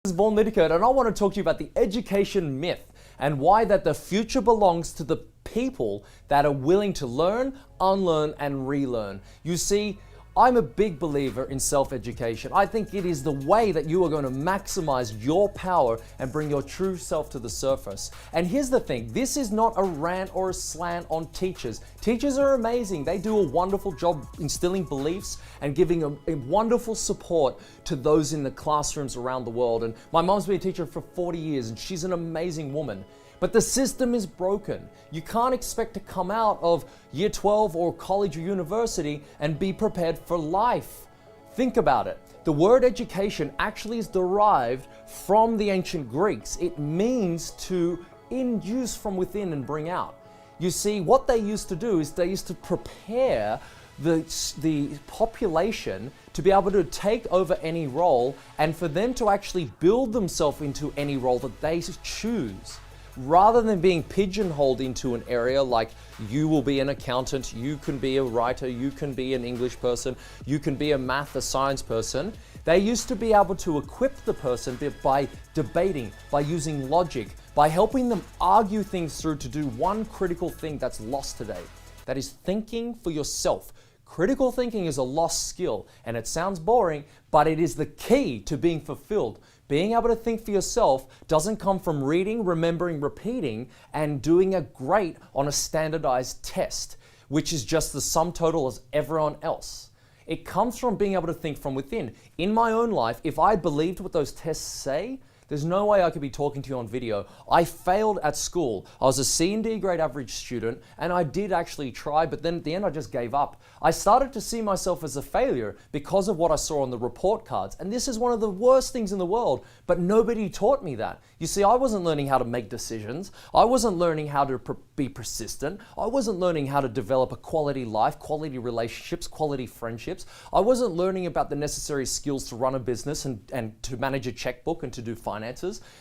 This is Vaughan Liddicoat, and I want to talk to you about the education myth and why that the future belongs to the people that are willing to learn, unlearn, and relearn. You see, I'm a big believer in self-education. I think it is the way that you are going to maximize your power and bring your true self to the surface. And here's the thing, this is not a rant or a slant on teachers. Teachers are amazing. They do a wonderful job instilling beliefs and giving a wonderful support to those in the classrooms around the world. And my mom's been a teacher for 40 years and she's an amazing woman. But the system is broken. You can't expect to come out of year 12 or college or university and be prepared for life. Think about it. The word education actually is derived from the ancient Greeks. It means to induce from within and bring out. You see, what they used to do is they used to prepare the population to be able to take over any role and for them to actually build themselves into any role that they choose. Rather than being pigeonholed into an area like you will be an accountant, you can be a writer, you can be an English person, you can be a math or science person, they used to be able to equip the person by debating, by using logic, by helping them argue things through to do one critical thing that's lost today. That is thinking for yourself. Critical thinking is a lost skill, and it sounds boring, but it is the key to being fulfilled. Being able to think for yourself doesn't come from reading, remembering, repeating, and doing a great on a standardized test, which is just the sum total as everyone else. It comes from being able to think from within. In my own life, if I believed what those tests say, there's no way I could be talking to you on video. I failed at school. I was a C and D grade average student, and I did actually try, but then at the end I just gave up. I started to see myself as a failure because of what I saw on the report cards, and this is one of the worst things in the world, but nobody taught me that. You see, I wasn't learning how to make decisions. I wasn't learning how to be persistent. I wasn't learning how to develop a quality life, quality relationships, quality friendships. I wasn't learning about the necessary skills to run a business and to manage a checkbook and to do finances.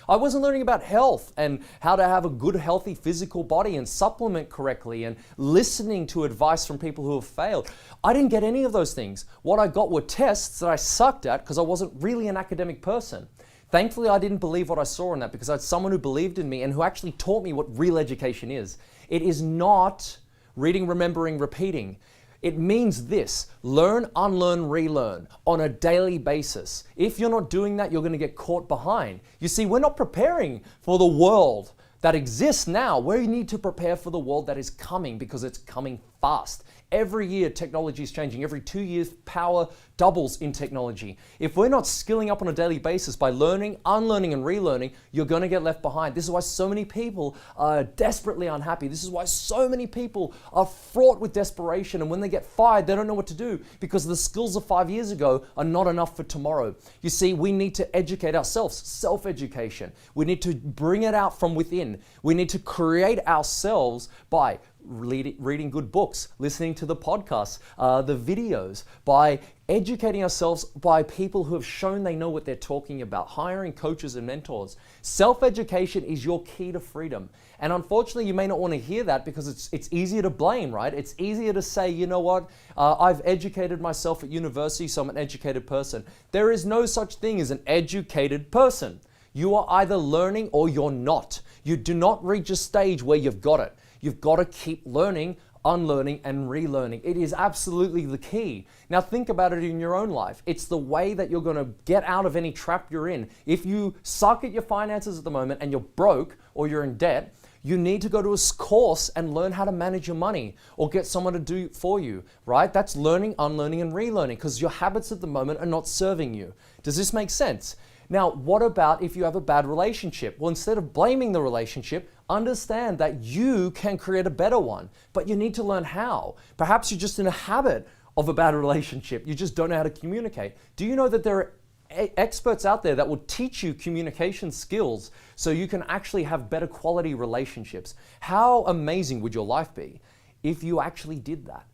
I wasn't learning about health and how to have a good, healthy physical body and supplement correctly and listening to advice from people who have failed. I didn't get any of those things. What I got were tests that I sucked at because I wasn't really an academic person. Thankfully, I didn't believe what I saw in that because I had someone who believed in me and who actually taught me what real education is. It is not reading, remembering, repeating. It means this: learn, unlearn, relearn on a daily basis. If you're not doing that, you're going to get caught behind. You see, we're not preparing for the world that exists now. We need to prepare for the world that is coming because it's coming fast. Every year, technology is changing. Every 2 years, power doubles in technology. If we're not skilling up on a daily basis by learning, unlearning, and relearning, you're going to get left behind. This is why so many people are desperately unhappy. This is why so many people are fraught with desperation. And when they get fired, they don't know what to do because the skills of 5 years ago are not enough for tomorrow. You see, we need to educate ourselves, self-education. We need to bring it out from within. We need to create ourselves by reading good books, listening to the podcasts, the videos, by educating ourselves by people who have shown they know what they're talking about, hiring coaches and mentors. Self-education is your key to freedom. And unfortunately, you may not want to hear that because it's easier to blame, right? It's easier to say, you know what, I've educated myself at university, so I'm an educated person. There is no such thing as an educated person. You are either learning or you're not. You do not reach a stage where you've got it. You've got to keep learning, unlearning, and relearning. It is absolutely the key. Now think about it in your own life. It's the way that you're going to get out of any trap you're in. If you suck at your finances at the moment and you're broke or you're in debt, you need to go to a course and learn how to manage your money or get someone to do it for you, right? That's learning, unlearning, and relearning because your habits at the moment are not serving you. Does this make sense? Now, what about if you have a bad relationship? Well, instead of blaming the relationship, understand that you can create a better one, but you need to learn how. Perhaps you're just in a habit of a bad relationship. You just don't know how to communicate. Do you know that there are experts out there that will teach you communication skills so you can actually have better quality relationships? How amazing would your life be if you actually did that?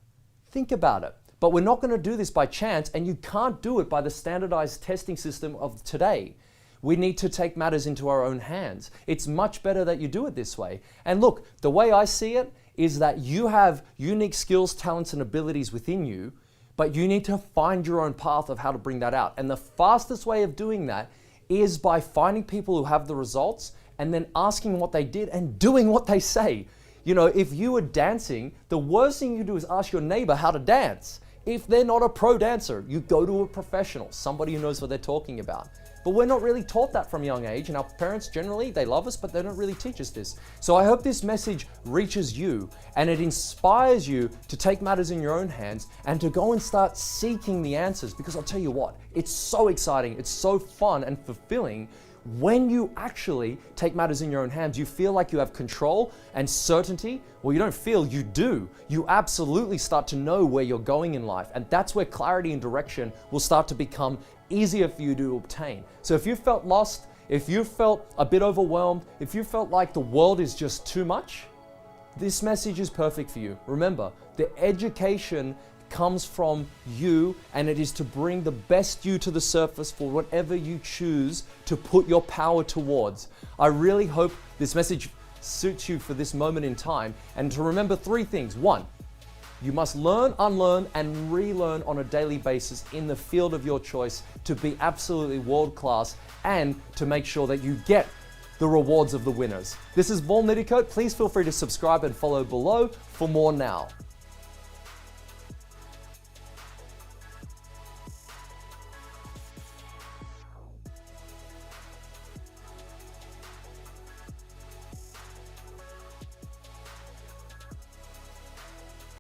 Think about it. But we're not going to do this by chance, and you can't do it by the standardized testing system of today. We need to take matters into our own hands. It's much better that you do it this way. And look, the way I see it is that you have unique skills, talents, and abilities within you, but you need to find your own path of how to bring that out. And the fastest way of doing that is by finding people who have the results and then asking what they did and doing what they say. You know, if you were dancing, the worst thing you do is ask your neighbor how to dance. If they're not a pro dancer, you go to a professional, somebody who knows what they're talking about. But we're not really taught that from a young age, and our parents generally, they love us, but they don't really teach us this. So I hope this message reaches you and it inspires you to take matters in your own hands and to go and start seeking the answers, because I'll tell you what, it's so exciting, it's so fun and fulfilling. When you actually take matters in your own hands, you feel like you have control and certainty. Well, you don't feel, you do. You absolutely start to know where you're going in life. And that's where clarity and direction will start to become easier for you to obtain. So if you felt lost, if you felt a bit overwhelmed, if you felt like the world is just too much, this message is perfect for you. Remember, the education comes from you, and it is to bring the best you to the surface for whatever you choose to put your power towards. I really hope this message suits you for this moment in time, and to remember 3 things. 1, you must learn, unlearn, and relearn on a daily basis in the field of your choice to be absolutely world-class and to make sure that you get the rewards of the winners. This is Vaughan Liddicoat. Please feel free to subscribe and follow below for more now.